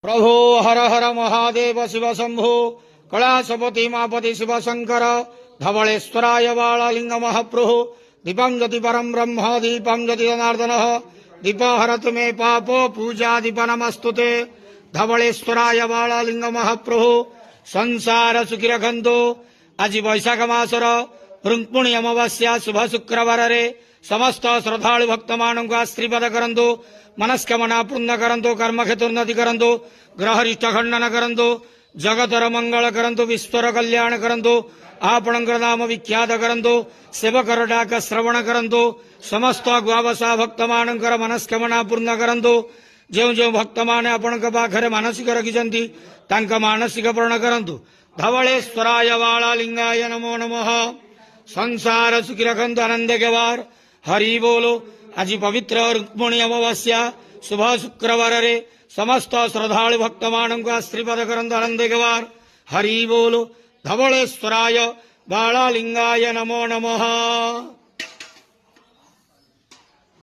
प्रभो हर हर महादेव शिव शंभो कैलासपति मापति शिव शंकर धवलेश्वराय बालालिंग महाप्रभु दीपं ज्योति परम ब्रह्म दीपं ज्योति जनार्दन दीप हरतु मे पाप पूजा दीप नमस्तुते धवलेश्वराय बालालिंग महाप्रभु संसार सुखी रखंतु आज वैशाख मासर रुक्मिणी अमावास्या शुभ शुक्रवार समस्त श्रद्धालु भक्त मान आशीर्वाद करंतु मनस्कामना पूर्ण करंतु कर्मक्षेत्रोन्नति करंतु ग्रहरिष्ट खंडन करंतु जगतर मंगल करंतु विश्वर कल्याण करंतु आपणकर नाम विख्यात करंतु सेवकर डाक श्रवण करंतु समस्त गुआवसा भक्त मानकर मनस्कामना पूर्ण करंतु जो जो भक्त माने आपणक पाखरे मानसिक रखिछंती तांका मानसिक पूर्ण करंतु धवलेश्वराय बालालिंगाय नमो नमः संसार सुखी रखंतु आनंद के वार हरि बोलो आज पवित्र रुक्मिणी अमावास्या शुभ शुक्रवार समस्त श्रद्धालु भक्त मान आशीर्वाद करंतु आनंद के वार हरि बोलो धवलेश्वराय बालालिंगाय नमो नमः।